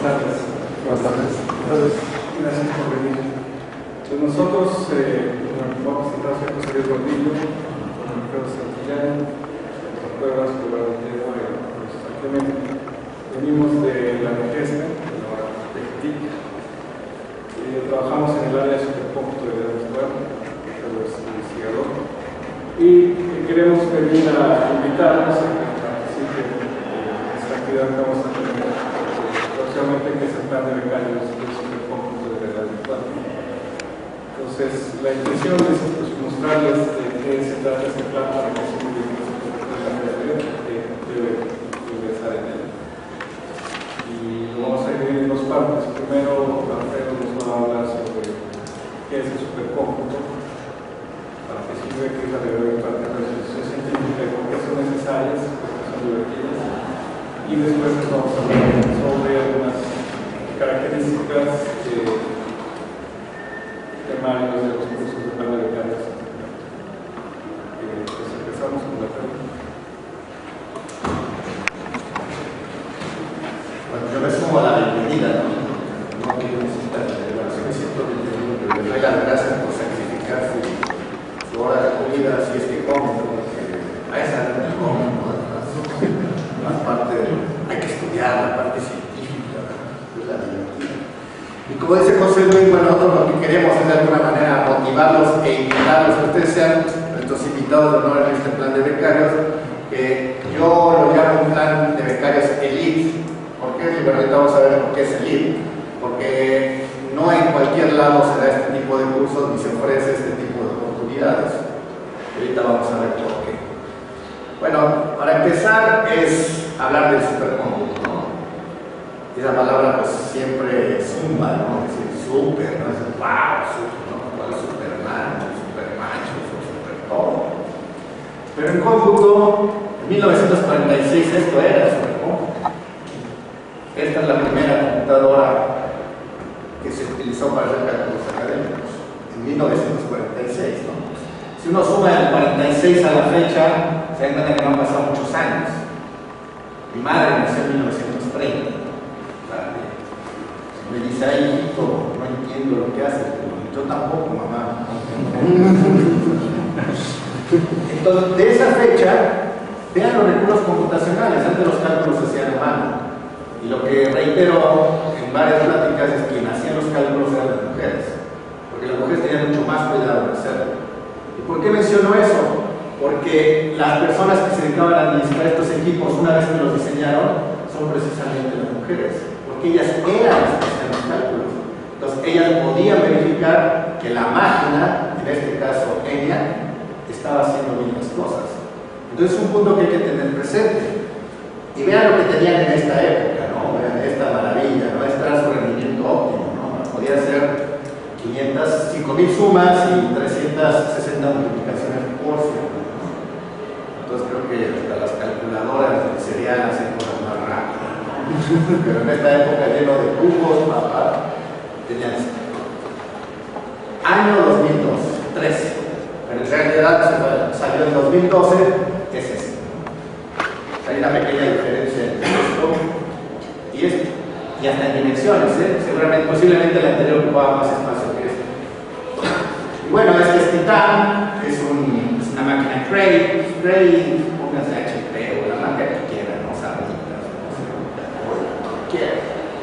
tardes. Buenas tardes. Gracias por venir. Pues nosotros vamos a tratar a José Luis Gordillo, con Alfredo Santillán, con Cuevas, venimos de la Orquesta, de la TECTIC, trabajamos en el área de supercómputo de redes web, pero es investigador, y queremos venir a invitarnos a que participen en esta actividad que vamos a tener próximamente, que es el plan de becarios del supercómputo de redes web. Entonces, la intención es pues, mostrarles de qué se trata este plan para que se puedan ingresar en él. Y lo vamos a dividir en dos partes. Primero, Alfredo nos va a hablar sobre qué es el supercómputo, para qué sirve, qué es la parte de resolución científica y por qué son necesarias, por qué son divertidas. Y después nos vamos a hablar sobre algunas características temarios de los cursos de plan de becarios. Pues empezamos con la pregunta. Bueno, yo me sumo a la bienvenida, no quiero necesitar la declaración, me siento bienvenido, pero le doy las gracias por sacrificar su hora de comida, si es que come, porque a esa no come, la parte, hay que estudiar la parte científica, es la divertida. Y como dice José Luis, bueno, nosotros lo que queremos es de alguna manera motivarlos e invitarlos a que ustedes sean nuestros invitados de honor en este plan de becarios, que yo lo llamo un plan de becarios elite. ¿Por qué? Y bueno, ahorita vamos a ver por qué es elite. Porque no en cualquier lado se da este tipo de cursos ni se ofrece este tipo de oportunidades. Y ahorita vamos a ver por qué. Bueno, para empezar es hablar del supercómputo, ¿no? Esa palabra pues siempre zumba, ¿no? Es decir, super, ¿no? Es el wow, super, ¿no? ¿Cuál es Superman, Supermacho, super todo? Pero en cómputo, en 1946 esto era el supercómputo. Esta es la primera computadora que se utilizó para hacer cálculos académicos, en 1946, ¿no? Si uno suma del 46 a la fecha, se dan cuenta que no han pasado muchos años. Mi madre nació en 1930. Me dice, ay, hijito, no entiendo lo que haces. Yo tampoco, mamá. Entonces, de esa fecha, vean los recursos computacionales. Antes los cálculos se hacían a mano. Y lo que reitero en varias pláticas es que quien hacía los cálculos eran las mujeres. Porque las mujeres tenían mucho más cuidado de hacerlo. ¿Y por qué menciono eso? Porque las personas que se dedicaban a administrar estos equipos, una vez que los diseñaron, son precisamente las mujeres. Porque ellas eran las que hacían los cálculos. Entonces, ellas podían verificar que la máquina, en este caso ella, estaba haciendo bien las cosas. Entonces, es un punto que hay que tener presente. Y vean lo que tenían en esta época, ¿no? Vean esta maravilla, ¿no? Este era su rendimiento óptimo, ¿no? Podía hacer 5.000 sumas y 360 multiplicaciones por segundo, ¿no? Entonces creo que hasta las calculadoras serial hacen cosas más rápidas, ¿no? Pero en esta época lleno de cubos, papá, tenían esto. Año 2002, 13. Pero en realidad salió en 2012, es este. Hay una pequeña diferencia entre esto y esto. Y hasta en dimensiones, seguramente, posiblemente el anterior ocupaba más espacio que este. Y bueno, este es Titan, es una máquina Cray, pónganse HP o la marca que quieran, no sabritas, no sé, o lo que quieran.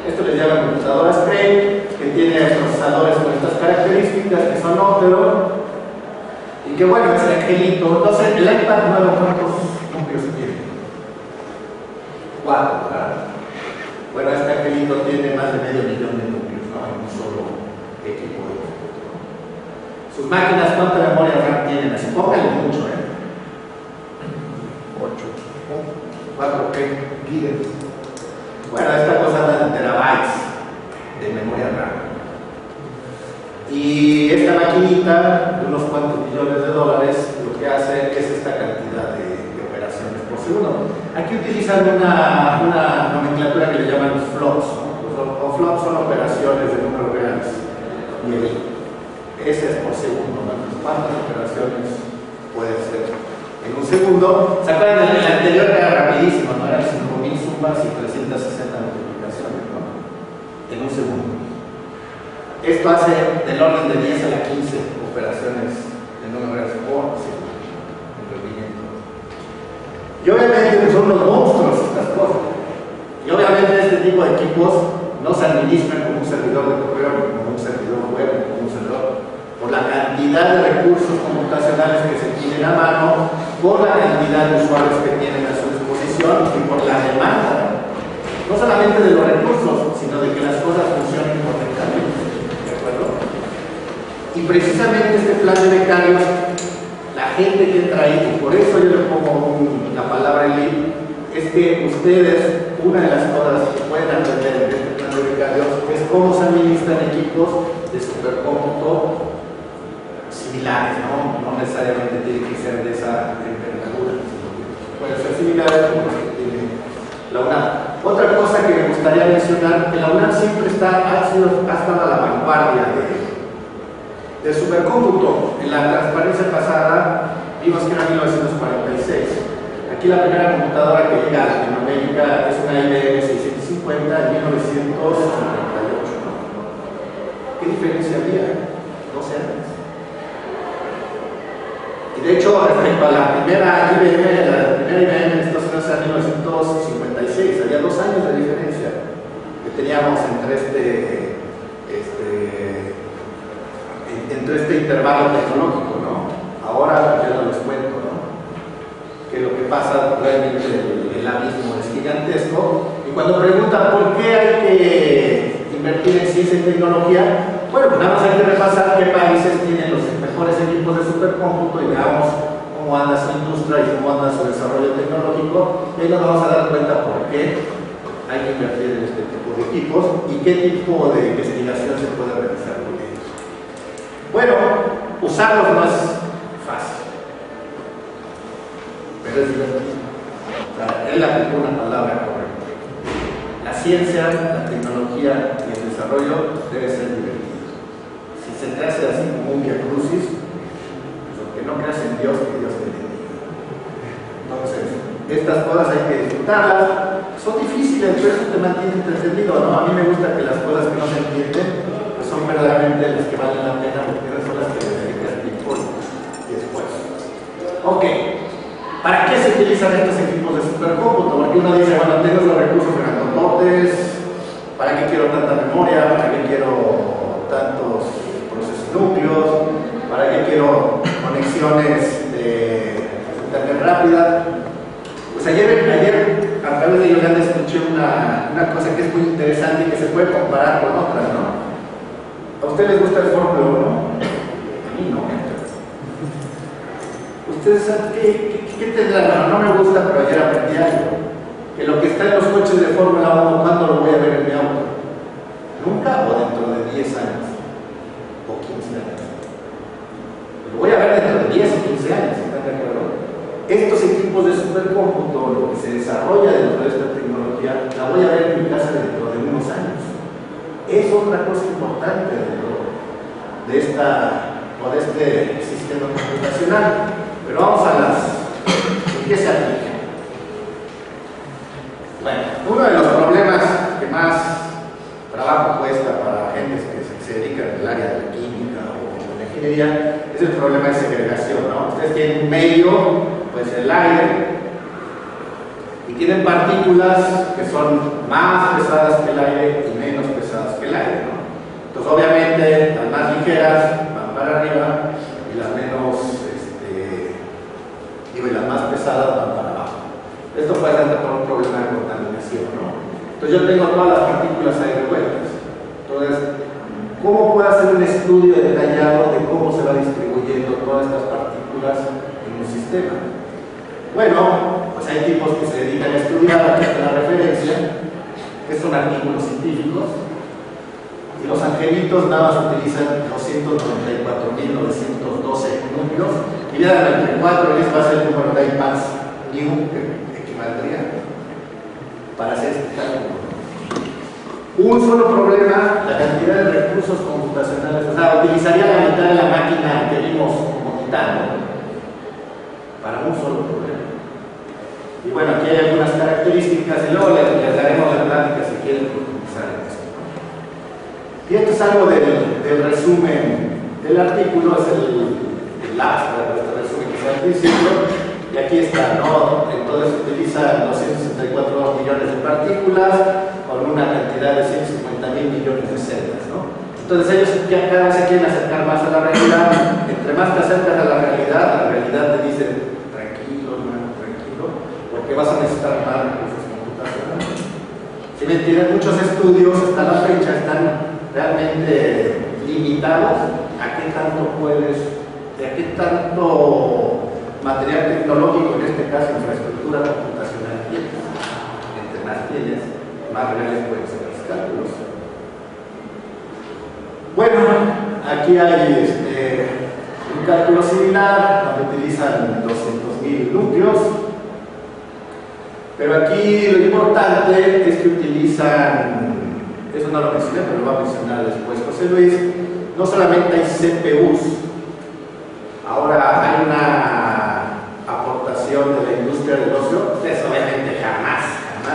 Esto les llaman computadoras Cray, que tiene procesadores con estas características que son óptero y que bueno, es el angelito. Entonces, el iPad nuevo, ¿cuántos núcleos tiene? 4, ¿verdad? Bueno, este angelito tiene más de medio millón de núcleos, ¿no? En un solo equipo de cómputo. Sus máquinas, ¿cuánta memoria RAM tienen? Así, pónganle mucho, 4 gigas. Bueno, esta cosa anda en terabytes de memoria RAM. Y esta maquinita de unos cuantos millones de dólares lo que hace es esta cantidad de operaciones por segundo. Aquí utilizan una nomenclatura que le llaman los flops, ¿no? Los flops son operaciones de números reales. Y ese es por segundo, ¿no? ¿Cuántas operaciones puede ser en un segundo? ¿Se acuerdan? El anterior era rapidísimo, ¿no? Eran 5.000 sumas y 360 multiplicaciones, ¿no? segundo. Esto hace del orden de 10 a la 15 operaciones de números por segundo en rendimiento. Y obviamente pues, son los monstruos estas cosas. Y obviamente este tipo de equipos no se administran como un servidor de correo, como un servidor web, como un servidor, por la cantidad de recursos computacionales que se tienen a mano, por la cantidad de usuarios que tienen a su disposición y por la demanda, no solamente de los recursos, sino de que las cosas funcionen correctamente. ¿De acuerdo? Y precisamente este plan de becarios, la gente que entra ahí, y por eso yo le pongo la palabra lead, es que ustedes, una de las cosas que pueden aprender en este plan de becarios es cómo se administran equipos de supercómputo similares, ¿no? No necesariamente tiene que ser de esa envergadura, sino que pueden ser similares como los que tiene la UNAM. Otra cosa que me gustaría mencionar, que la UNAM siempre ha estado a la vanguardia del supercómputo. En la transparencia pasada vimos que era 1946. Aquí la primera computadora que llega a Latinoamérica es una IBM 650 en 1958. ¿No? ¿Qué diferencia había? 12 años. Y de hecho, respecto a la primera IBM en Estados Unidos era 1956, había 2 años de diferencia que teníamos entre este intervalo tecnológico, ¿no? Ahora ya no les cuento, ¿no? Que lo que pasa realmente el abismo es gigantesco. Y cuando preguntan por qué hay que invertir en ciencia y tecnología, bueno, pues nada más hay que repasar qué países tienen los mejores equipos de supercómputo y veamos cómo anda su industria y cómo anda su desarrollo tecnológico, y ahí nos vamos a dar cuenta por qué hay que invertir en este tipo de equipos y qué tipo de investigación se puede realizar con ellos. Bueno, usarlos no es fácil, pero es divertido. O sea, él aplicó una palabra correcta. La ciencia, la tecnología y el desarrollo debe ser divertido. Si se te hace así como un viacrucis, pues aunque no creas en Dios, que Dios te bendiga. Entonces, estas cosas hay que disfrutarlas. Son difíciles, pero eso te mantiene entretenido, ¿no? A mí me gusta que las cosas que no se entienden pues son verdaderamente las que valen la pena, porque esas son las que le dedicas tiempo y esfuerzo. Ok, ¿para qué se utilizan estos equipos de supercómputo? Porque uno dice, bueno, tengo los recursos grandototes, ¿para qué quiero tanta memoria? ¿Para qué quiero tantos procesos ¿para qué quiero conexiones de internet rápida? Pues ayer a través de Yolanda escuché una cosa que es muy interesante y que se puede comparar con otras, ¿no? ¿A ustedes les gusta el Fórmula 1? A mí no. ¿Ustedes saben qué tendrán? Bueno, no me gusta, pero ayer aprendí algo. Que lo que está en los coches de Fórmula 1, ¿cuándo lo voy a ver en mi auto? ¿Nunca o dentro de 10 años? ¿O 15 años? Lo voy a ver dentro de 10 o 15 años, ¿están de acuerdo? Estos equipos de supercómputo, lo que se desarrolla dentro de esta tecnología, la voy a ver en mi casa dentro de unos años. Es otra cosa importante dentro de este sistema computacional. Pero vamos ¿en qué se aplica? Bueno, uno de los problemas que más trabajo cuesta para gente que se dedica en el área de la química o de la ingeniería es el problema de segregación, ¿no? Ustedes tienen un medio, pues el aire, y tienen partículas que son más pesadas que el aire y menos pesadas que el aire, ¿no? Entonces obviamente las más ligeras van para arriba y las menos, y las más pesadas van para abajo. Esto puede ser por un problema de contaminación, ¿no? Entonces yo tengo todas las partículas ahí revueltas. Entonces, ¿cómo puedo hacer un estudio detallado de cómo se va distribuyendo todas estas partículas en un sistema? Bueno, pues hay tipos que se dedican a estudiar, aquí está la referencia, que son artículos científicos, y los angelitos nada más utilizan 294.912 números, y ya entre 4 les va a ser el número de iPads new que equivaldría para hacer este cálculo. Un solo problema, la cantidad de recursos computacionales, o sea, utilizaría la mitad de la máquina que vimos como Titán para un solo problema. Y bueno, aquí hay algunas características y luego les daremos la plática si quieren profundizar en esto. Y esto es algo del resumen del artículo, es el abstract de este resumen que está al principio, y aquí está, ¿no? Entonces se utilizan 264 millones de partículas con una cantidad de 150.000 millones de celdas, ¿no? Entonces ellos ya cada vez se quieren acercar más a la realidad. Entre más te acercas a la realidad te dice, tranquilo, hermano, tranquilo, porque vas a necesitar más recursos computacionales. Si me entienden, muchos estudios hasta la fecha están realmente limitados a qué tanto a qué tanto material tecnológico, en este caso infraestructura computacional tienes. Entre más tienes, más reales pueden ser los cálculos. Bueno, aquí hay un cálculo similar donde utilizan 200.000 núcleos, pero aquí lo importante es que utilizan, eso no lo mencioné, pero lo va a mencionar después José Luis, no solamente hay CPUs, ahora hay una aportación de la industria del ocio. Ustedes obviamente jamás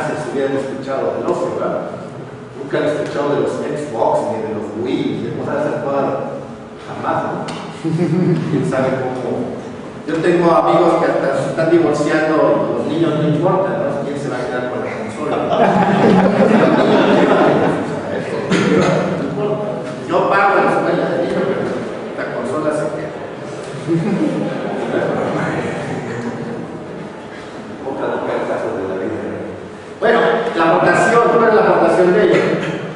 en su vida han escuchado del ocio, ¿verdad? Nunca han escuchado de los Xbox, ni de los Wii, ni de cosas actuales. Jamás, ¿no? ¿Quién sabe cómo? Yo tengo amigos que hasta se están divorciando, los niños no importa, ¿no? ¿Quién se va a quedar con la consola? Yo pago la escuela de niños, pero la consola se queda. Bueno, la aportación, ¿cuál es la aportación de ellos?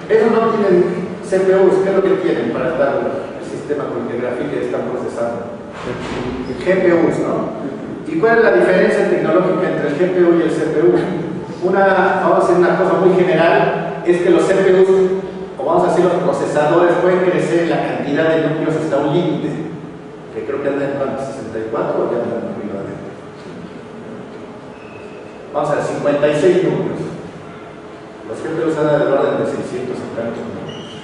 Ellos no tienen CPUs, ¿qué es lo que tienen para estar el sistema con el que grafique están procesando? GPUs, ¿no? ¿Y cuál es la diferencia tecnológica entre el GPU y el CPU? Vamos a hacer una cosa muy general, es que los CPUs, o vamos a decir los procesadores, pueden crecer en la cantidad de núcleos hasta un límite, que creo que anda en 64 o ya andan arriba de. Vamos a ver, 56 núcleos. Los GPUs andan del orden de 600 y tantos núcleos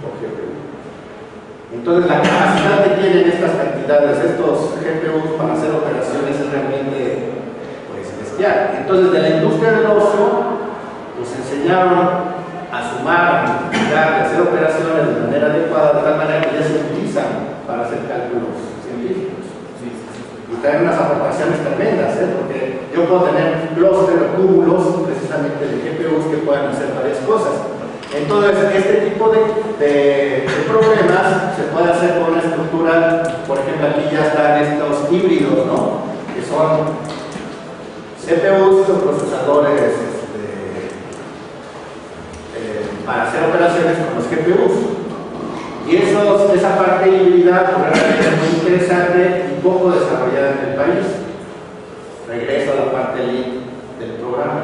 por GPU. Entonces la capacidad que tienen estas cantidades, estos GPUs para hacer operaciones es realmente pues, bestial. Entonces de la industria del ocio nos enseñaron a sumar, a multiplicar, a hacer operaciones de manera adecuada, de tal manera que ya se utilizan para hacer cálculos científicos. Y traen unas aportaciones tremendas, porque yo puedo tener un clúster o cúmulos precisamente de GPUs que puedan hacer varias cosas. Entonces, este tipo de problemas se puede hacer con una estructura, por ejemplo, aquí ya están estos híbridos, ¿no? Que son CPUs o procesadores para hacer operaciones con los GPUs. Y esa parte híbrida realmente es muy interesante y poco desarrollada en el país. Regreso a la parte del programa.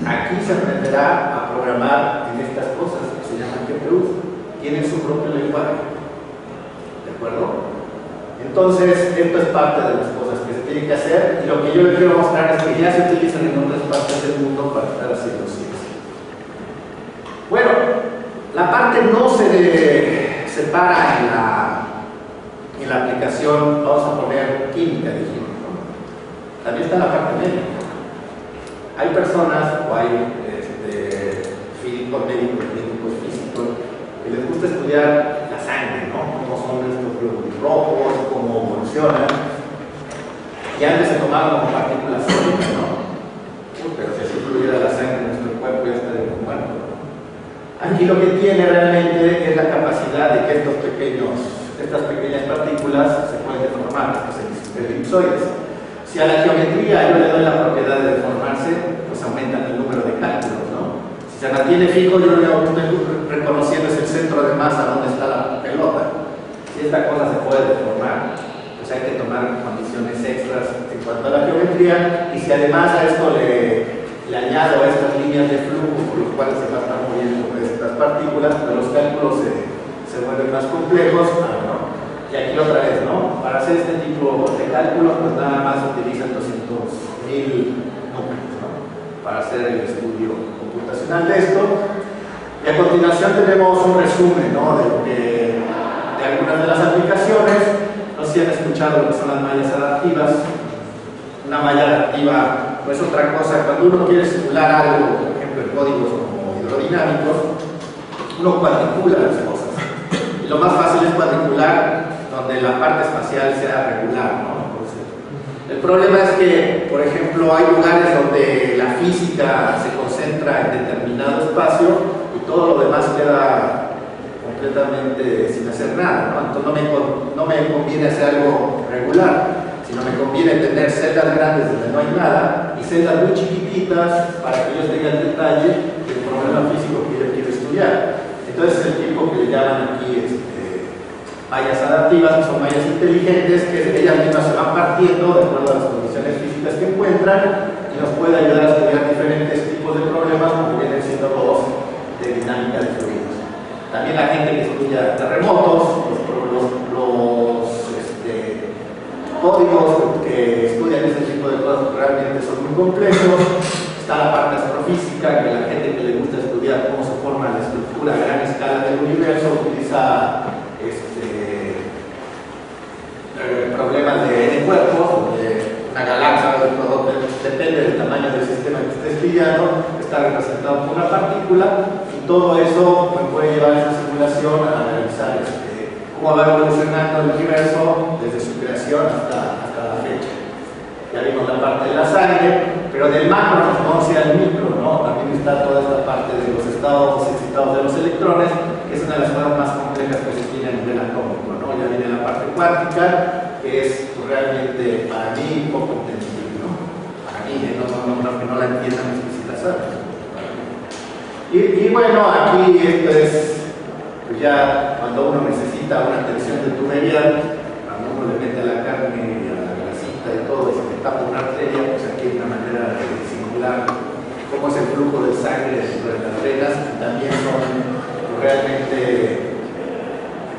Aquí se aprenderá a programar en estas cosas que se llaman GPUs. Tienen su propio lenguaje. ¿De acuerdo? Entonces, esto es parte de las cosas que se tienen que hacer. Y lo que yo les quiero mostrar es que ya se utilizan en otras partes del mundo para estar haciendo ciencia. Bueno, la parte no se separa en la aplicación, vamos a poner química, dijimos, ¿no? También está la parte médica. Hay personas, o hay físicos, médicos físicos, que les gusta estudiar la sangre, ¿no? Cómo son estos glóbulos rojos, cómo evolucionan. Y antes se tomaban como partículas sólidas, ¿no? Pero si así fluyera la sangre en nuestro cuerpo ya estaría muerto. Aquí lo que tiene realmente es la capacidad de que estas pequeñas partículas se pueden deformar, estos elipsoides. Si a la geometría yo le doy la propiedad de deformarse, pues aumentan el número de cálculos, ¿no? Si se mantiene fijo, yo lo que estoy reconociendo es el centro de masa donde está la pelota. Si esta cosa se puede deformar, pues hay que tomar condiciones extras en cuanto a la geometría, y si además a esto le añado estas líneas de flujo por los cuales se va a estar moviendo estas partículas, pues los cálculos se vuelven más complejos, ¿no? Y aquí otra vez, ¿no? Para hacer este tipo de cálculos, pues nada más utilizan 200.000 números, ¿no? Para hacer el estudio computacional de esto. Y a continuación tenemos un resumen, ¿no? De algunas de las aplicaciones. No sé si han escuchado lo que son las mallas adaptivas. Una malla adaptiva no es otra cosa. Cuando uno quiere simular algo, por ejemplo, en códigos como hidrodinámicos, uno cuanticula las cosas. lo más fácil es cuadricular, donde la parte espacial sea regular, ¿no? Entonces, el problema es que, por ejemplo, hay lugares donde la física se concentra en determinado espacio y todo lo demás queda completamente sin hacer nada, ¿no? Entonces no me conviene hacer algo regular, sino me conviene tener celdas grandes donde no hay nada y celdas muy chiquititas para que ellos tengan detalle del problema físico que yo quiero estudiar. Entonces el tipo que le llaman aquí mallas adaptivas, que son mallas inteligentes, que ellas mismas se van partiendo de acuerdo a las condiciones físicas que encuentran y nos puede ayudar a estudiar diferentes tipos de problemas, como vienen siendo los de dinámica de fluidos. También la gente que estudia terremotos, los códigos que estudian ese tipo de cosas realmente son muy complejos. Está la parte astrofísica, que la gente que le gusta estudiar cómo se forma la estructura a gran escala del universo utiliza problemas de cuerpos, donde una galaxia depende del tamaño del sistema que esté estudiando, está representado por una partícula, y todo eso me puede llevar a esa simulación a analizar cómo va evolucionando el universo desde su creación hasta la fecha. Ya vimos la parte de la sangre, pero del macro nos vamos a ir al micro, ¿no? También está toda esta parte de los estados excitados de los electrones, que es una de las cosas más complejas que se tiene a nivel atómico, ¿no? Ya viene la parte cuántica, que es realmente para mí poco entendible, ¿no? Para mí, que no la entiendan necesita saber. Y bueno, aquí esto es pues ya cuando uno necesita una tensión de tubería, cuando uno le mete la carne y a la grasita y todo, y se le tapa una arteria, pues aquí hay una manera de simular cómo es el flujo de sangre dentro de las venas, y también son realmente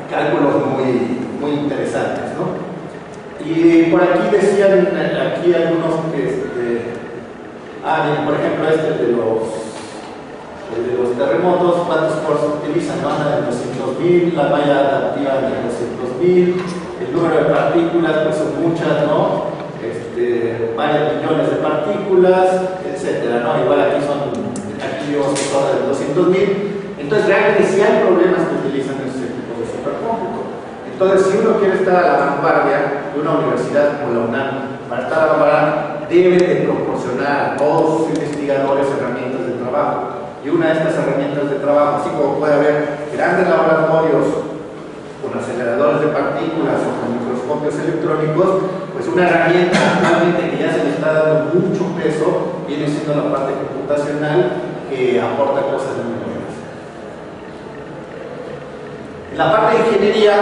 cálculos muy interesantes, ¿no? Y por aquí decían, aquí algunos que, bien, por ejemplo, de los terremotos, ¿cuántos cores se utilizan? ¿No? De 200.000, la malla adaptiva de 200.000, el número de partículas, pues son muchas, ¿no? Varios millones de partículas, etcétera, ¿no? Igual aquí vemos que son de 200.000. Entonces, realmente sí hay problemas que utilizan ese tipo de supercómputo. Entonces, si uno quiere estar a la vanguardia de una universidad como la UNAM, para estar a la vanguardia, debe de proporcionar a todos sus investigadores herramientas de trabajo. Y una de estas herramientas de trabajo, así como puede haber grandes laboratorios con aceleradores de partículas o con microscopios electrónicos, pues una herramienta actualmente que ya se le está dando mucho peso viene siendo la parte computacional, que aporta cosas muy buenas. En la parte de ingeniería,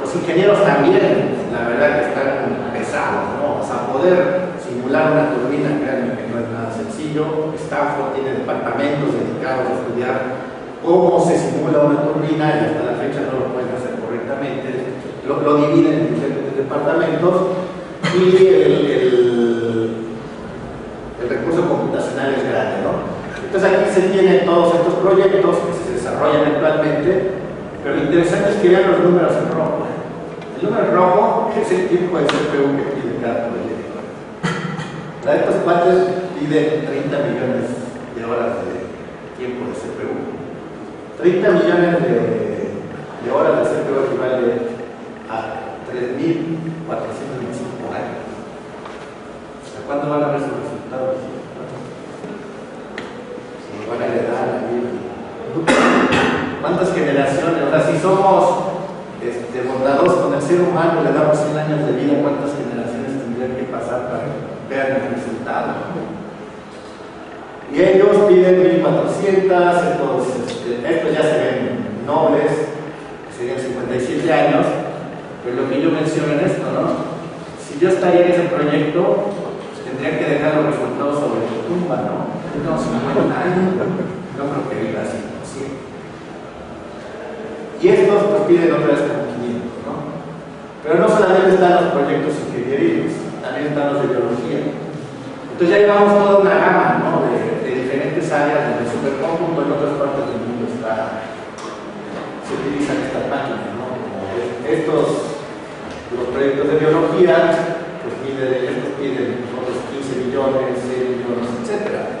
los ingenieros también, la verdad que están pesados, ¿no? O sea, poder simular una turbina, créanme que no es nada sencillo. Stanford tiene departamentos dedicados a estudiar cómo se simula una turbina y hasta la fecha no lo pueden hacer correctamente. Lo dividen en diferentes departamentos y el recurso computacional es grande, ¿no? Entonces aquí se tienen todos estos proyectos que se desarrollan actualmente, pero lo interesante es que vean los números en rojo. El número rojo es el tiempo de CPU que pide cada proyecto. La de estos cuates pide 30 millones de horas de tiempo de CPU. 30 millones de horas de CPU equivale a 3.425 años. ¿Cuándo van a ver sus resultados? Si van a heredar la vida. ¿Cuántas generaciones? O sea, si somos bondadosos con el ser humano, le damos 100 años de vida, ¿cuántas generaciones tendrían que pasar para que vean el resultado? Y ellos piden 1.400, estos ya se ven nobles, serían 57 años, pero lo que yo menciono en esto, ¿no? Si yo estaría en ese proyecto, pues tendría que dejar los resultados sobre mi tumba, ¿no? Yo tengo 50 años, no creo que viva así, ¿sí? Y estos pues piden otra vez como 500, ¿no? Pero no solamente están los proyectos ingenieríos, también están los de biología. Entonces ya llevamos toda una gama, ¿no? de diferentes áreas donde el supercómputo en otras partes del mundo se utilizan estas máquinas, ¿no? Los proyectos de biología, pues piden otros 15 millones, 6 millones, etc.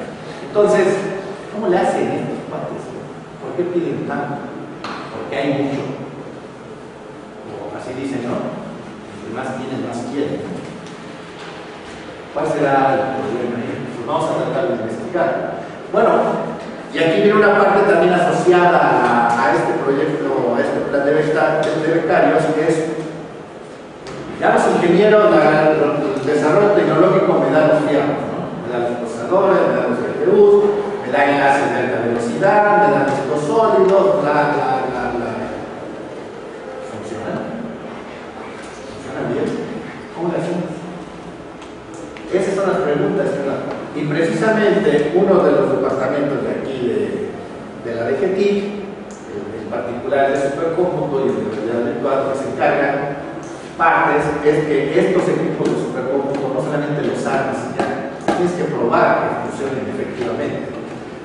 Entonces, ¿cómo le hacen estos partes? ¿Por qué piden tanto? Porque hay mucho. así dicen, ¿no? El que más tiene, más quiere. ¿Cuál será el problema ahí? Pues vamos a tratar de investigar. Bueno, y aquí viene una parte también asociada a este proyecto, a este plan de becarios, que es, ya los ingenieros, el desarrollo tecnológico me da los fierros, ¿no? Me da los procesadores, me da los GPUs, me da enlaces de alta velocidad, me da discos sólidos, bla, bla, bla, bla. ¿Funcionan? ¿Funcionan bien? ¿Cómo lo hacemos? Esas son las preguntas, ¿verdad? Y precisamente uno de los departamentos de aquí de la DGTIC, en particular el de supercómputo y el de realidad virtual, que se encargan partes, es que estos equipos de supercómputo no solamente los armas y ya, tienes que probar que funcionen efectivamente.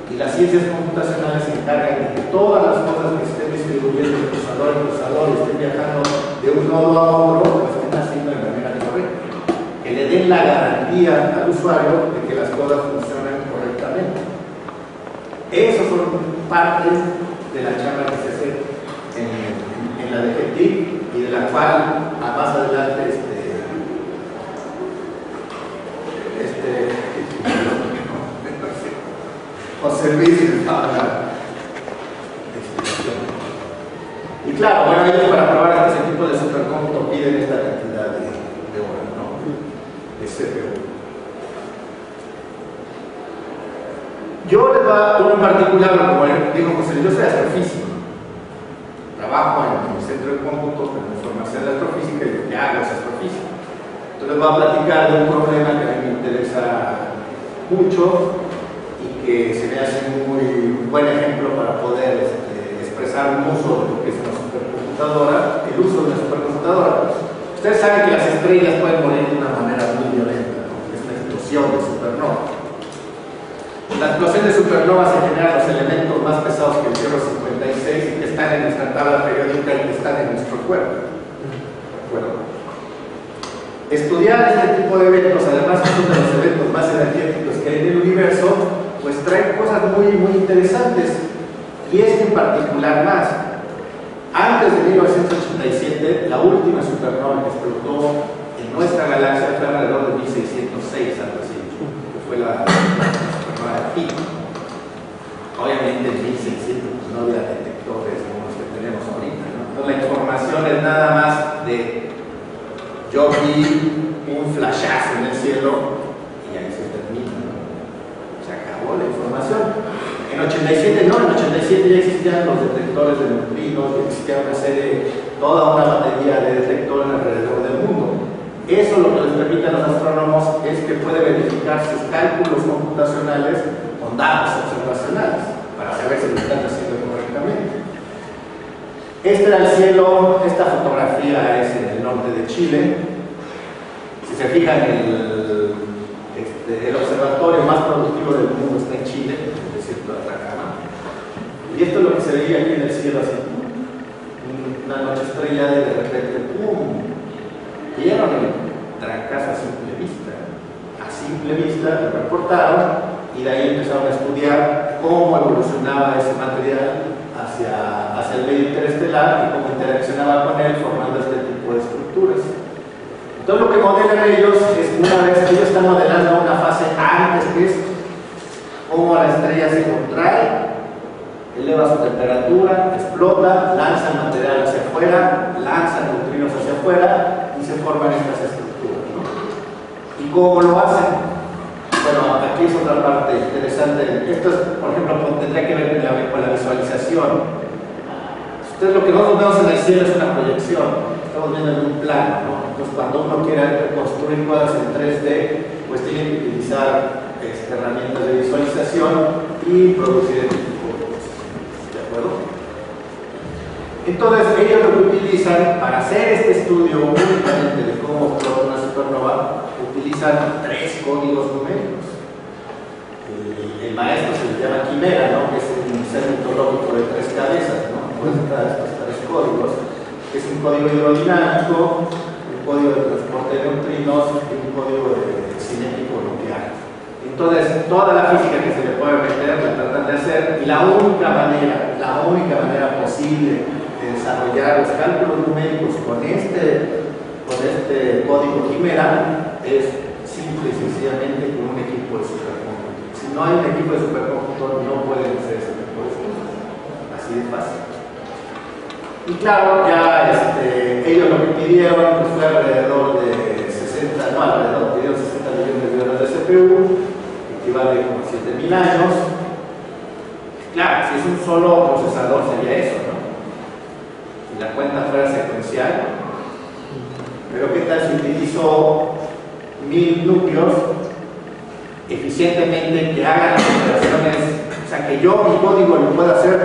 Y las ciencias computacionales se encargan de que todas las cosas que estén distribuyendo el procesador y estén viajando de un nodo a otro, pues estén haciendo de manera correcta. Que le den la garantía al usuario de que las cosas funcionan correctamente. Esos son partes de la charla que se hace en la DGTIC y de la cual más adelante José Luis les va a dar explicación. Y claro, bueno, ellos para probar este tipo de supercómputo piden esta cantidad de horas, ¿no? De CPU. Yo les voy a dar uno en particular, como digo José Luis, yo soy astrofísico. Trabajo en el centro de cómputo, en la información de astrofísica y lo que hago es astrofísica. Entonces les voy a platicar de un problema que a mí me interesa mucho y que se me hace un muy buen ejemplo para poder expresar un uso de lo que es una supercomputadora, el uso de una supercomputadora. Ustedes saben que las estrellas pueden morir de una manera muy violenta, ¿no? Es una explosión de supernova. La explosión de supernova se genera los elementos más pesados que el hierro 56 y que están en nuestra tabla periódica y que están en nuestro cuerpo. Bueno, estudiar este tipo de eventos, además que son de los eventos más energéticos que hay en el universo, pues trae cosas muy, muy interesantes. Y este en particular más. Antes de 1987, la última supernova que explotó en nuestra galaxia fue alrededor de 1606, algo así, que fue la supernova de Pi. Obviamente en 1600 pues, no había detectores como los que tenemos ahorita, ¿no? Entonces la información es nada más de yo vi un flashazo en el cielo y ahí se termina, ¿no? Se acabó la información. En 87 no, en 87 ya existían los detectores de neutrinos, ya existía una serie, toda una batería de detectores alrededor del mundo. Eso lo que les permite a los astrónomos es que puede verificar sus cálculos computacionales con datos observacionales para saber si lo están haciendo correctamente. Este era el cielo, esta fotografía es en el norte de Chile. Si se fijan, el observatorio más productivo del mundo está en Chile, el desierto de Atacama. Y esto es lo que se veía aquí en el cielo, así, una noche estrellada y de repente, ¡pum! Vieron el trancazo a simple vista. A simple vista lo reportaron y de ahí empezaron a estudiar cómo evolucionaba ese material hacia el medio interestelar y cómo interaccionaba con él formando este tipo de estructuras. Entonces lo que modelan ellos es, una vez que ellos están modelando una fase antes, que es cómo la estrella se contrae, eleva su temperatura, explota, lanza el material hacia afuera, lanza neutrinos hacia afuera y se forman estas estructuras, ¿no? ¿Y cómo lo hacen? Bueno, aquí es otra parte interesante. Esto es, por ejemplo, tendría que ver con la visualización. Entonces lo que nosotros vemos en el cielo es una proyección, estamos viendo en un plano, ¿no? Entonces cuando uno quiera reconstruir cuadros en 3D, pues tiene que utilizar herramientas de visualización y producir este tipo de cosas, ¿de acuerdo? Entonces ellos lo que utilizan para hacer este estudio únicamente de cómo explota una supernova, utilizan 3 códigos numéricos. El maestro se le llama quimera, ¿no? Que es un ser mitológico de 3 cabezas, ¿no? Estos 3 códigos, que es un código hidrodinámico, un código de transporte de neutrinos y un código de cinético nuclear. Entonces, toda la física que se le puede meter la tratan de hacer y la única manera posible posible desarrollar los cálculos numéricos con este código Quimera es simple y sencillamente con un equipo de supercómputo. Si no hay un equipo de supercómputo, no pueden hacer ese tipo de cosas. Así de fácil. Y claro, ya ellos lo que pidieron pues, fue alrededor de 60 millones de horas de CPU, equivale como a 7.000 años. Claro, si es un solo procesador sería eso, ¿no? Si la cuenta fuera secuencial. Pero ¿qué tal si utilizo 1000 núcleos eficientemente que hagan las operaciones, o sea, que yo mi código lo pueda hacer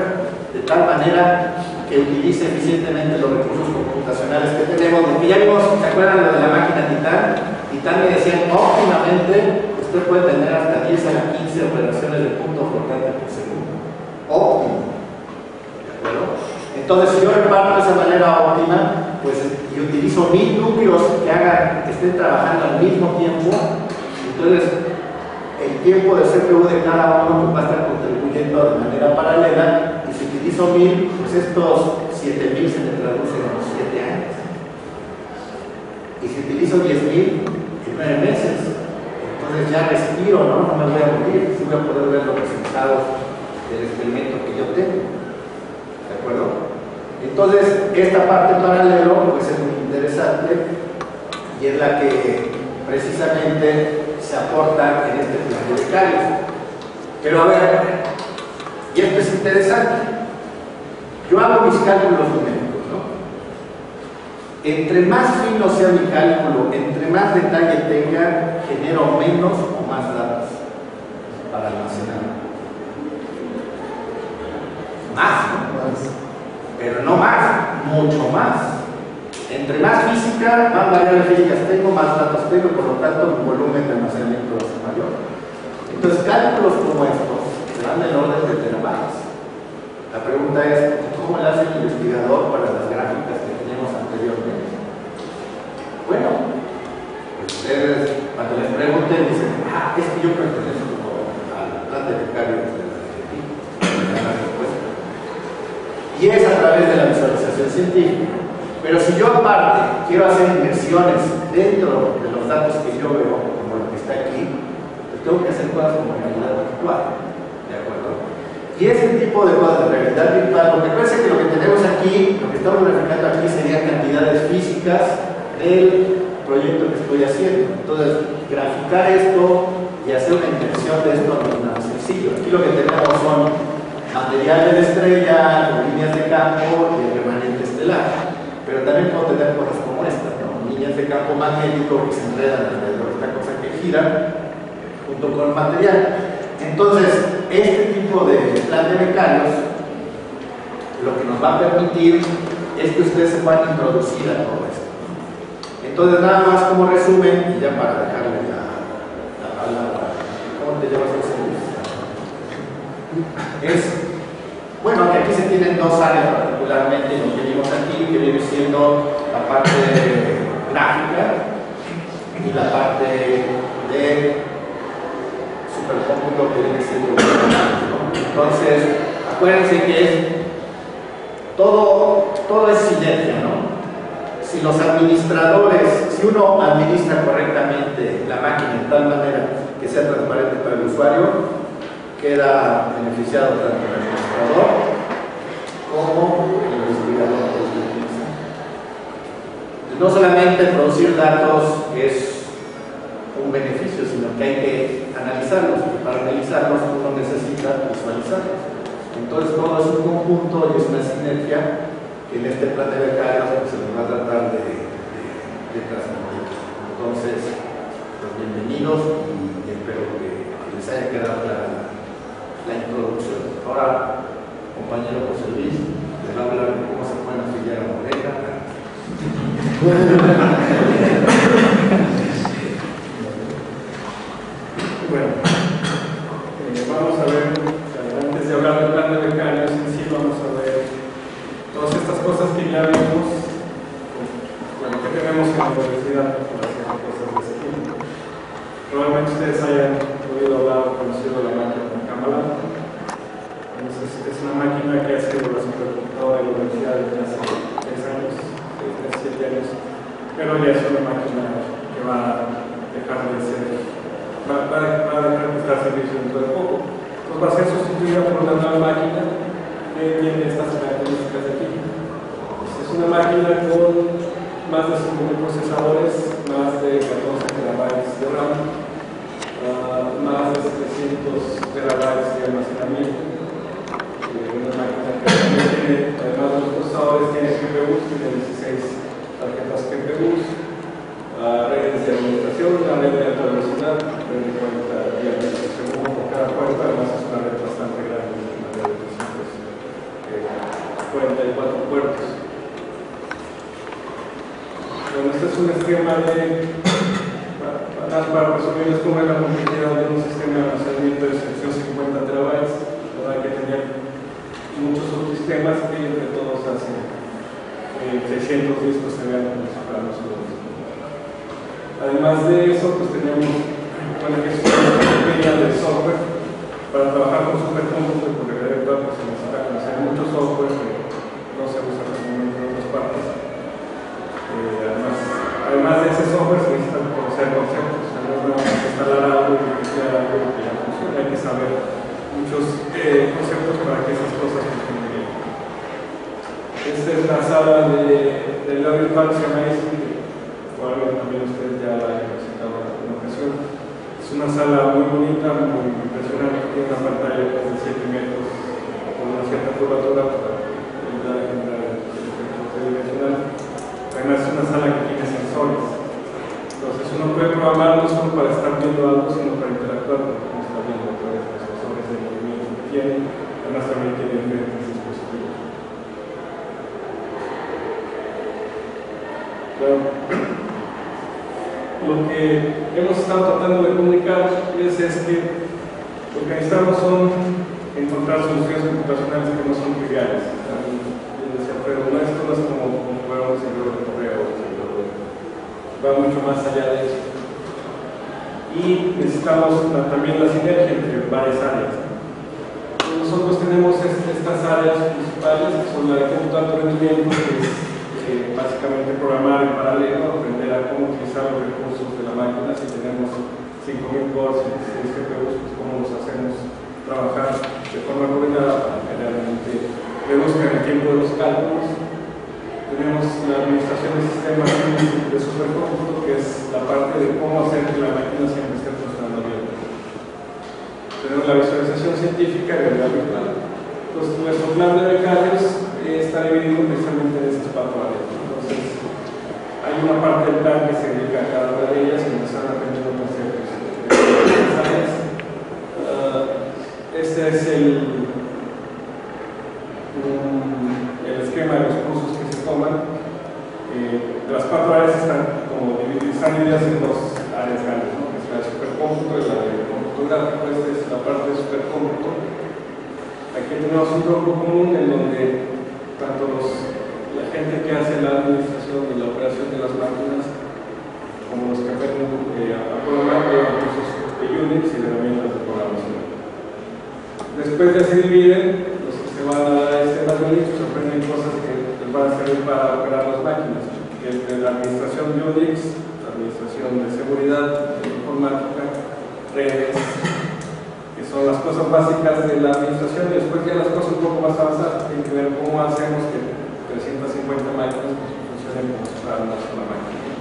de tal manera que utilice eficientemente los recursos computacionales que tenemos? Porque ya vimos, ¿se acuerdan lo de la máquina Titán? Titán me decían, óptimamente usted puede tener hasta 10 a la 15 operaciones de punto flotante por segundo. Óptimo. ¿De acuerdo? Entonces, si yo reparto de esa manera óptima, pues, y utilizo 1000 núcleos que estén trabajando al mismo tiempo, entonces el tiempo de CPU de cada uno va a estar contribuyendo de manera paralela, y si utilizo 1000, pues estos 7000 se me traducen en 7 años. Y si utilizo 10.000, en 9 meses. Entonces ya respiro, ¿no? No me voy a morir, sí voy a poder ver los resultados del experimento que yo tengo. ¿De acuerdo? Entonces, esta parte paralelo pues es muy interesante y es la que precisamente se aporta en este plan de becarios. Pero a ver, y esto es interesante, yo hago mis cálculos numéricos, ¿no? Entre más fino sea mi cálculo, entre más detalle tenga, genero menos o más datos para almacenar. Más, ¿no? Pero no más, mucho más. Entre más física, más variables físicas tengo, más datos tengo, por lo tanto mi volumen de almacenamiento va a ser mayor. Entonces, cálculos como estos se van en orden de terabytes. La pregunta es, ¿cómo le hace el investigador para las gráficas que teníamos anteriormente? Bueno, pues ustedes, cuando les pregunten, dicen, es que yo pertenezco al plan de becarios de la Argentina. Y es a través de la visualización científica. Pero si yo aparte quiero hacer inversiones dentro de los datos que yo veo, como lo que está aquí, pues tengo que hacer cosas como realidad virtual. ¿De acuerdo? Y ese tipo de cosas de realidad virtual, porque parece que lo que tenemos aquí, lo que estamos reflejando aquí serían cantidades físicas del proyecto que estoy haciendo. Entonces, graficar esto y hacer una inversión de esto no es nada sencillo. Aquí lo que tenemos son material de la estrella, líneas de campo y el remanente estelar. Pero también puedo tener cosas como esta, ¿no? Líneas de campo magnético que se enredan alrededor de esta cosa que gira junto con el material. Entonces, este tipo de plan de becarios lo que nos va a permitir es que ustedes se puedan introducir a todo esto. Entonces, nada más como resumen, y ya para dejarle la palabra, ¿cómo te llamas, José Luis? Bueno, que aquí se tienen dos áreas particularmente, lo que vimos aquí, que viene siendo la parte gráfica y la parte de supercómputo que viene siendo ¿no? Entonces, acuérdense que es todo es sinergia, ¿no? Si los administradores, si uno administra correctamente la máquina de tal manera que sea transparente para el usuario, queda beneficiado tanto el administrador como el investigador. No solamente producir datos es un beneficio, sino que hay que analizarlos, y para analizarlos uno necesita visualizarlos. Entonces todo es un conjunto y es una sinergia que en este plan de becarios se nos va a tratar de transmitir. Entonces, pues bienvenidos y espero que les haya quedado la introducción. Ahora, compañero José Luis, les va a hablar de cómo se pueden afiliar a Morena. Bueno, vamos a ver, antes de hablar del plan de becarios en sí, vamos a ver todas estas cosas que ya vimos, bueno, que tenemos en la universidad para hacer cosas de ese tipo. Probablemente ustedes hayan oído hablar o conocido la máquina Cámara. Entonces, es una máquina que ha sido la supercomputadora de pero ya es una máquina que va a dejar de ser, va a dejar de prestar servicio dentro de poco. Entonces va a ser sustituida por una nueva máquina que tiene estas características de aquí. Es una máquina con más de 5.000 procesadores, más de 14 terabytes de RAM, más de 700 terabytes de almacenamiento. Una máquina que también tiene, además de los procesadores, tiene GPUs, tiene 16 tarjetas GPUs, redes de administración, una red de alta velocidad, red de cuenta y administración por cada puerta. Además es una red bastante grande, una red de 344 puertos. Bueno, este es un esquema para resumirles cómo es la complejidad de un sistema de almacenamiento de 750 terabytes, ¿verdad? Que tenía muchos subsistemas que entre todos hacen 600 discos se vean para nosotros. Además de eso, pues teníamos una gestión pequeña del software para trabajar con supercómputo, porque en realidad pues, se necesita conocer mucho software que no se usa comúnmente en otras partes. Además de ese software se necesitan conocer conceptos. No es nada más instalar algo y iniciar algo que ya funciona. Hay que saber muchos conceptos para que esas cosas funcionen bien. Esta es la sala del audio park, se llama ISI, probablemente también ustedes ya la hayan visitado en alguna ocasión. Es una sala muy bonita, muy impresionante, tiene una pantalla de 7 metros con una cierta curvatura para ayudar a generar el efecto tridimensional. Además es una sala que tiene sensores. Entonces uno puede programar no solo para estar viendo algo, sino para interactuar con lo que está viendo a través de los sensores de movimiento que tiene. Además también tiene diferentes dispositivos. Bueno, lo que hemos estado tratando de comunicar es que lo que necesitamos son encontrar soluciones computacionales que no son triviales. Pero esto no es como jugar un servidor de correo, va mucho más allá de eso. Y necesitamos también la sinergia entre varias áreas. Nosotros tenemos estas áreas principales, que son la de computar alto rendimiento, que es básicamente programar en paralelo, aprender a cómo utilizar los recursos de la máquina. Si tenemos 5.000 cores y 16 GPUs, pues cómo los hacemos trabajar de forma coordinada para que realmente reduzcan el tiempo de los cálculos. Tenemos la administración de sistemas de supercómputo, que es la parte de cómo hacer que la máquina siempre esté funcionando bien. Tenemos la visualización científica y realidad virtual. Entonces, nuestro plan de becarios está dividido precisamente en estas 4 áreas. Entonces, hay una parte del plan que se dedica a cada una de ellas y nos están aprendiendo a hacer estas áreas. Este es el esquema de los cursos que se toman. Las 4 áreas están divididas en 2 áreas grandes, ¿no? Que es la de supercómputo y la de cómputo gráfico. Esta es la parte de supercómputo. Aquí tenemos un tronco común en donde tanto la gente que hace la administración y la operación de las máquinas como los que aprenden a programar llevan cursos de Unix y de herramientas de programación. Después ya se dividen. Se van a dar sistemas de Unix, pues aprenden cosas que les van a servir para operar las máquinas, que es de la administración de Unix, la administración de seguridad, de informática, redes, que son las cosas básicas de la administración, y después ya las cosas un poco más avanzadas, tienen que ver cómo hacemos que 350 máquinas pues, funcionen como si fueran una sola máquina.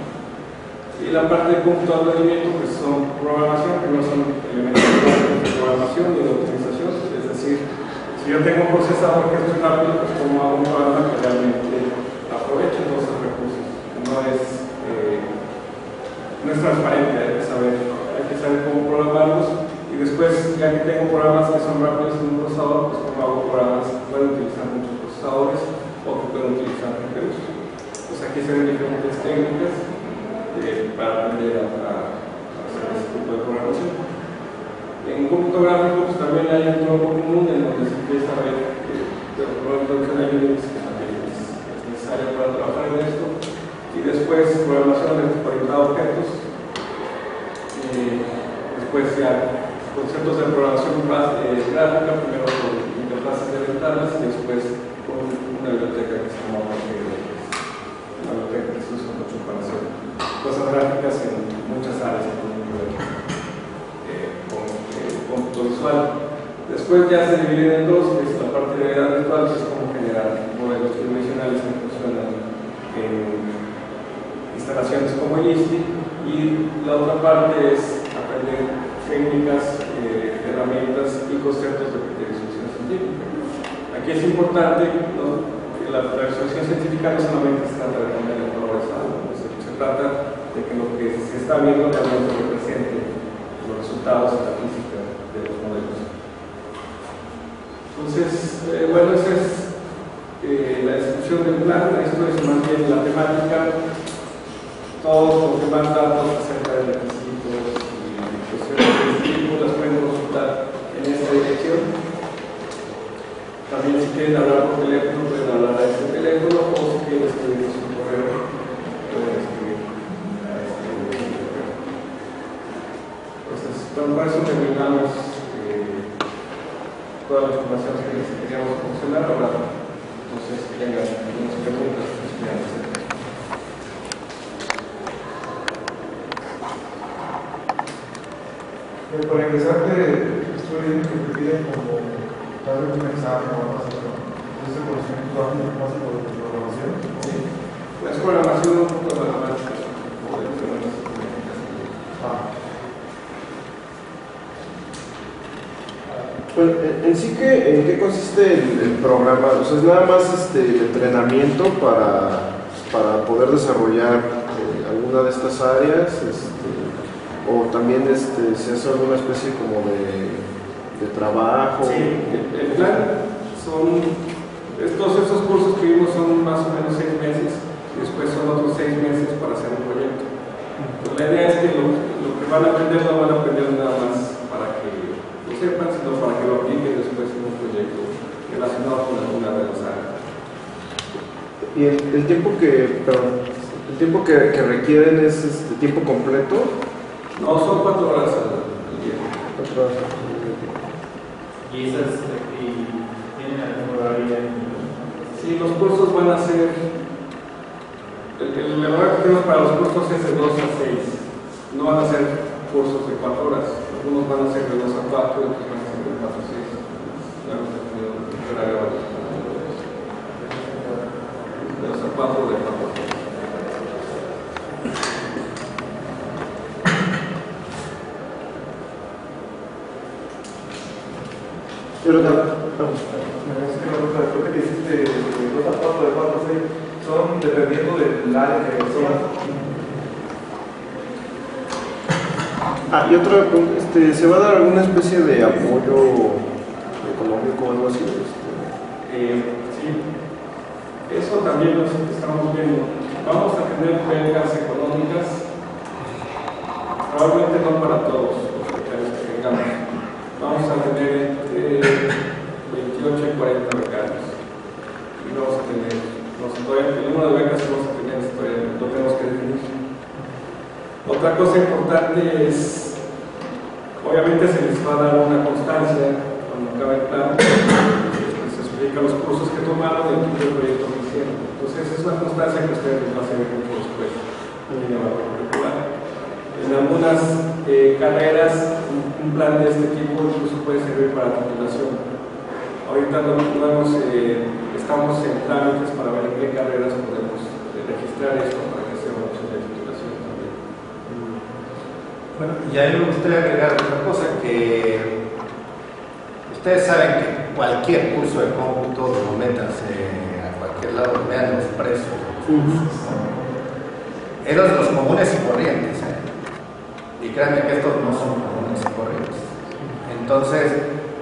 Y la parte de cómputo de rendimiento, pues son programación, que no son elementos de programación ni de optimización, es decir, si yo tengo un procesador que es muy rápido, pues como hago un programa que realmente aproveche todos esos recursos. No es transparente, hay que saber cómo programarlos. Y después, ya que tengo programas que son rápidos en un procesador, pues como hago programas que pueden utilizar muchos procesadores o que pueden utilizar GPUs. Pues aquí se ven diferentes técnicas para aprender a hacer este tipo de programación. En cómputo gráfico pues, también hay un tronco común en donde se empieza a ver la producción de Unix que es necesaria para trabajar en esto, y después programación orientada a objetos, después ya conceptos de programación gráfica, primero con interfaces de ventanas y después con una biblioteca que se llama Monkey, una biblioteca que se usa mucho para hacer Después ya se divide en dos, que es la parte de realidad virtual, que es como generar modelos tridimensionales que funcionan en instalaciones como ISTI, y la otra parte es aprender técnicas, herramientas y conceptos de visualización científica. Aquí es importante, ¿no?, que la visualización científica no solamente se trata de cambiar el color de algo, se trata de que lo que se está viendo realmente represente los resultados y la física de los modelos. Entonces, bueno, esa es la descripción del plan. Esto es más bien la temática, todos los demás datos acerca de requisitos y cuestiones de este tipo las pueden consultar en esta dirección. También si quieren hablar por teléfono, pueden hablar a este teléfono, o si quieren escribirnos un correo, pueden escribir a este correo. Entonces, con eso terminamos toda la información que les queríamos proporcionar. Ahora, entonces, si tengan algunas preguntas, pues pueden hacer. Para empezar, estoy viendo que te piden como dar un mensaje o algo así, ¿no? ¿Es el conocimiento básico de programación? Sí. Es programación un poco de matemáticas. Bueno, en sí, ¿en qué consiste el programa? O sea, ¿es nada más el entrenamiento para poder desarrollar alguna de estas áreas? ¿O también se hace alguna especie como de trabajo? Sí, el plan son, todos esos cursos que vimos son más o menos 6 meses, y después son otros 6 meses para hacer un proyecto. Pues la idea es que lo que van a aprender no van a aprender nada más para que lo sepan, sino para que lo apliquen después en un proyecto relacionado con alguna de las áreas. ¿Y el tiempo que requieren es tiempo completo? No, son 4 horas al día. 4 horas al día. ¿Y esas tienen algún horario? Sí, los cursos van a ser, el horario que tenemos para los cursos es de 2 a 6. No van a ser cursos de 4 horas. Algunos van a ser de 2 a 4 y otros van a ser de 4 a 6. Ya hemos tenido un horario de 2 a 4 de 4 a 6. Pero creo que dijiste de 2 a 4, de 4 a 6, son dependiendo del área que son. Y otra pregunta, ¿se va a dar alguna especie de apoyo económico o algo así? Sí, eso también lo estamos viendo. Vamos a tener becas económicas, probablemente no para todos los becarios que tengamos. Vamos a tener entre 28 y 40 becarios. Y vamos a tener, el número de becas que vamos a tener lo tenemos que definir. Otra cosa importante es, obviamente se les va a dar una constancia cuando acabe el plan, se explica los cursos que tomaron y el tipo de proyecto que hicieron. Entonces es una constancia que ustedes les va a servir mucho después en línea curricular. En algunas carreras, un plan de este tipo incluso puede servir para titulación. Ahorita estamos en trámites para ver en qué carreras podemos registrar esto para que sea una opción de titulación también. Bueno, y a mí me gustaría agregar otra cosa, que ustedes saben que cualquier curso de cómputo, métanse a cualquier lado, vean los precios de los cursos. Eran los comunes y corrientes, y créanme que estos no son comunes y corrientes. Entonces,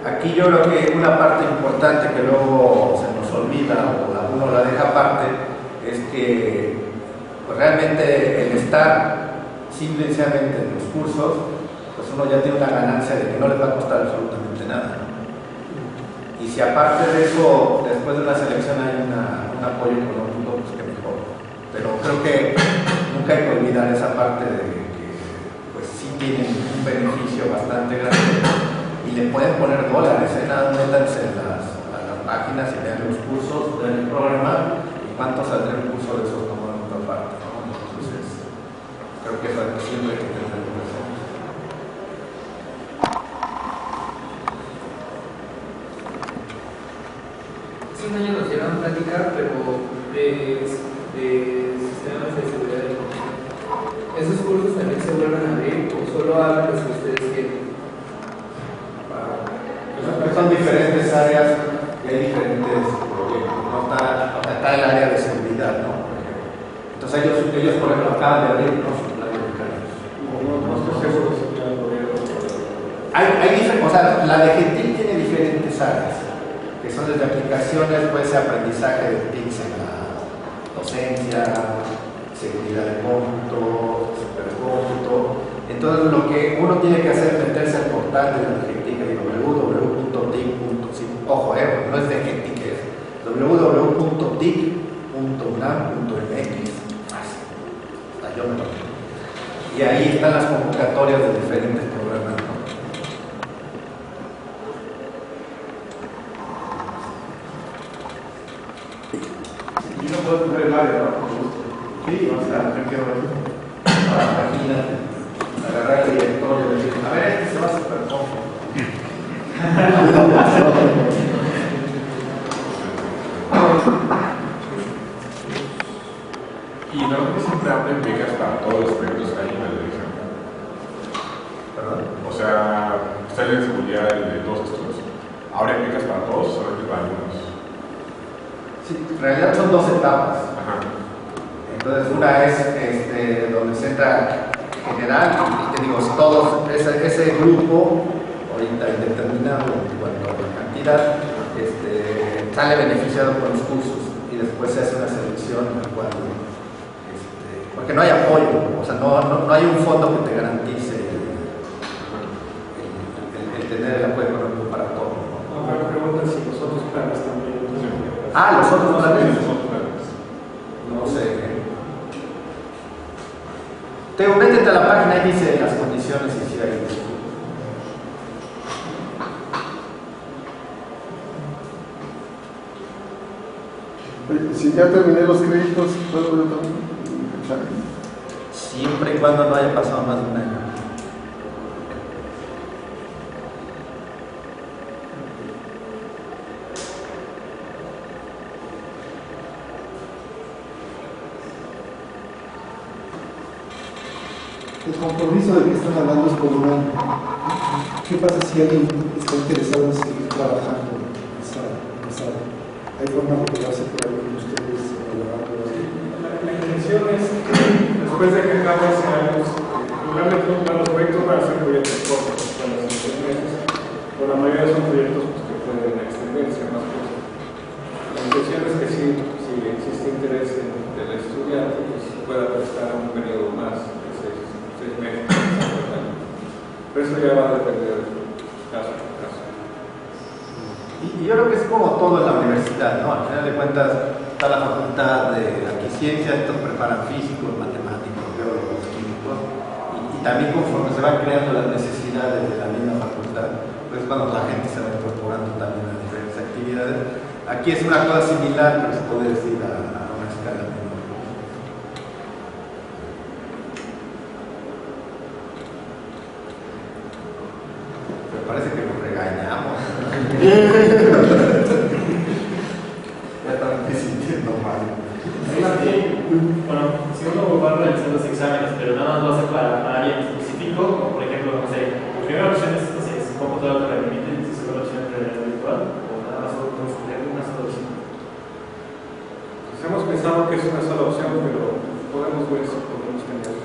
aquí yo creo que una parte importante que luego se nos olvida o uno la deja aparte es que pues, realmente el estar simplemente en los cursos, pues uno ya tiene una ganancia de que no les va a costar absolutamente nada. Y si aparte de eso, después de una selección hay un apoyo económico, pues que mejor. Pero creo que nunca hay que olvidar esa parte de que pues sí tienen un beneficio bastante grande y le pueden poner dólares, nada, métanse a las páginas y vean los cursos, vean el programa y cuánto saldrá el curso de esos como en otra parte, ¿no? Entonces, creo que eso siempre hay que tenerlo presente. un año nos llevaron plática, pero de sistemas de seguridad de información. ¿Esos cursos también se vuelven a abrir o solo abren los que ustedes quieren? Son diferentes áreas y hay diferentes proyectos. No está el área de seguridad, ¿no? Entonces ellos por ejemplo, acaban de abrir, ¿no? Su plan de becarios. No estoy seguro si ya el gobierno. O sea, la de Gentil tiene diferentes áreas, que son desde aplicaciones, puede ser aprendizaje de TICs en la docencia, seguridad de cómputo, supercómputo. Entonces lo que uno tiene que hacer es meterse al portal de la Gentil, www.tic.sí. Ojo, no es de Gentil, es www.tic.unam.mx. Hasta yo me lo tengo. Y ahí están las convocatorias de diferentes programas, ¿no? Y no puedo coger el área, ¿no? Sí, o sea, me quedo ahí. Imagínate, agarrar el directorio y decir, a ver, este se va súper cómodo. Y normalmente siempre abren becas para todos los proyectos que hay en la dirección. ¿Perdón? O sea, está en seguridad de todos estos. ¿Abren becas para todos o solamente para algunos? Sí, en realidad son dos etapas. Ajá. Entonces, una es donde se entra general, y te digo, todos, ese grupo, ahorita indeterminado en cuanto a la cantidad, sale beneficiado con los cursos y después se hace una selección en la cual, porque no hay apoyo, o sea, no hay un fondo que te garantice el tener el apoyo económico para todo. No, me preguntan si los otros planes también. Los otros planes. Los otros planes. No sé. Métete a la página y dice las condiciones y si hay. Si ya terminé los créditos, ¿puedo yo también? Siempre y cuando no haya pasado más de un año. El compromiso del que están hablando es por un año. ¿Qué pasa si alguien está interesado en seguir trabajando en esa área? ¿Hay forma de quedarse por ahí con ustedes? La intención es que después de que acabe ese año, realmente los proyectos van a ser proyectos cortos, para los 6 meses, pero la mayoría son proyectos que pueden extenderse más cosas. La intención es que si existe interés del estudiante, pues pueda prestar un periodo más de 6 meses. Pero eso ya va a depender caso por caso. Y yo creo que es como todo en la universidad, ¿no? Al final de cuentas está la facultad de aquí ciencias, estos preparan físicos, matemáticos, biólogos, químicos, y también conforme se van creando las necesidades de la misma facultad, pues cuando la gente se va incorporando también a diferentes actividades. Aquí es una cosa similar, pero se puede decir a una escala menor. Me parece que nos regañamos. Ya también me sintiendo mal. Bueno, si uno va a realizar los exámenes, pero nada más lo hace para área en específico, como por ejemplo, no sé, la primera opción es cómo todo lo remite, si segunda opción es realidad virtual, o nada más solo podemos escoger una sola opción. Pues hemos pensado que es una sola opción, pero podemos ver si podemos tener dos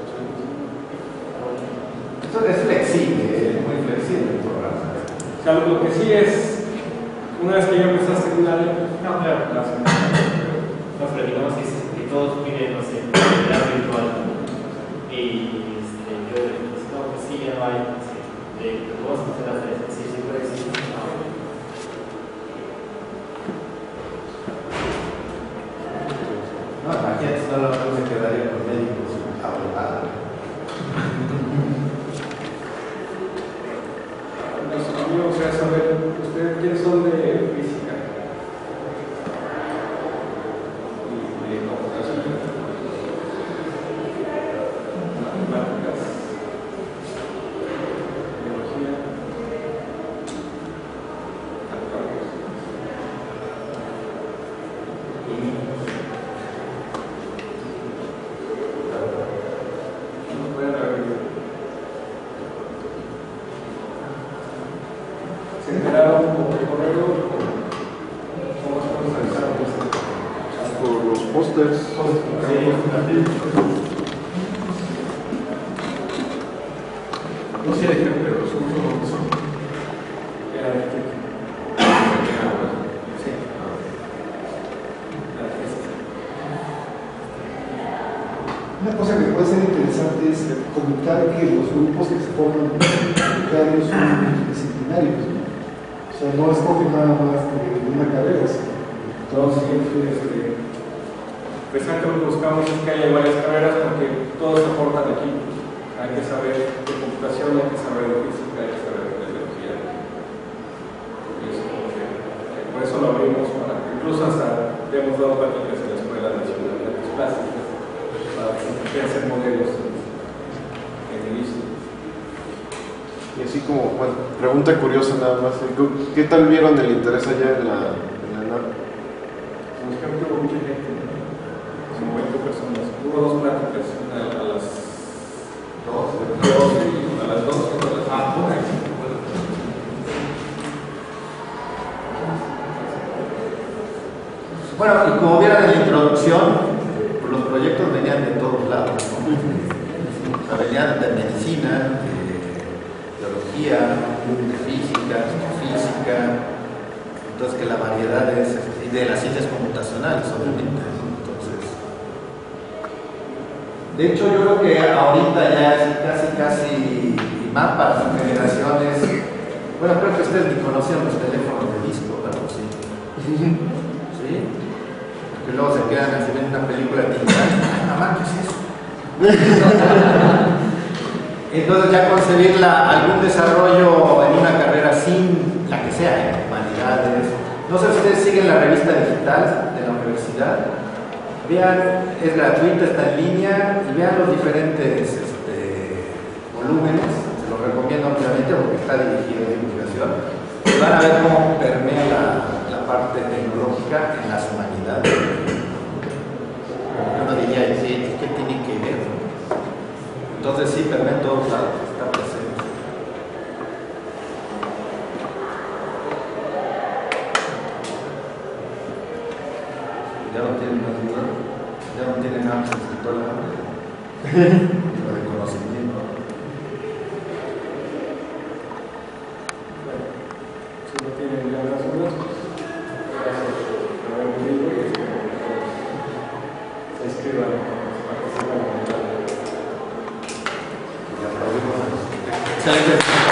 opciones. Esto es flexible, es muy flexible el programa. O sea, lo que sí es, una vez que ya empezaste en un área, No, claro, no, pero digamos que todos piden, no sé, realidad virtual, y yo les digo, no, pues sí, ya no hay, vamos a hacer las tres, sí, puede existir. No, imagínate, solo se quedaría con médicos abogados. a mí me gustaría saber, ¿ustedes quiénes son de física? Y de computación. Matemáticas. Biología. Actuales. ustedes. No sé, pero los cursos son. Una cosa que puede ser interesante es comentar que los grupos que se forman cada año son multidisciplinarios, ¿no? O sea, no escogen nada más de una carrera, sino Todos precisamente lo que buscamos es que haya varias carreras porque todos aportan aquí. Hay que saber de computación, hay que saber de física, hay que saber de biología. Por eso lo abrimos para que incluso hasta le hemos dado prácticas en la Escuela Nacional de Artes Plásticas para que se puedan hacer modelos en el ISO. Y así como, bueno, pregunta curiosa nada más, ¿qué tal vieron el interés allá en la NAP? Por ejemplo, hubo mucha gente, 50 personas. Hubo dos prácticas, una a las 2 y a las 2 y otra a las 5. Bueno, y como vieron en la introducción, los proyectos venían de todos lados, ¿no? O sea, venían de medicina, de biología, de física, entonces que la variedad es, y de las ciencias computacionales, obviamente, ¿no? Entonces, de hecho, yo creo que ahorita ya es casi más para sus generaciones. Bueno, creo que ustedes ni conocían los teléfonos de disco, pero sí. ¿Sí? Que luego se quedan así viendo una película digital. ¡Ay, mamá, qué es eso! Entonces ya concebir algún desarrollo en una carrera sin la que sea, en humanidades. No sé si ustedes siguen la revista digital de la universidad. Vean, es gratuita, está en línea y vean los diferentes volúmenes. Se los recomiendo ampliamente porque está dirigido a divulgación. Van a ver cómo permea la parte tecnológica en las humanidades. Uno diría, sí, ¿qué tiene que ver? Entonces sí, permea en todos lados, está presente. Ya no tienen más duda, ya no tienen nada más escrito la lo de conocimiento. Si no tienen ya las dudas, gracias por haber venido y espero que todos se inscriban para que se hagan la Excelente.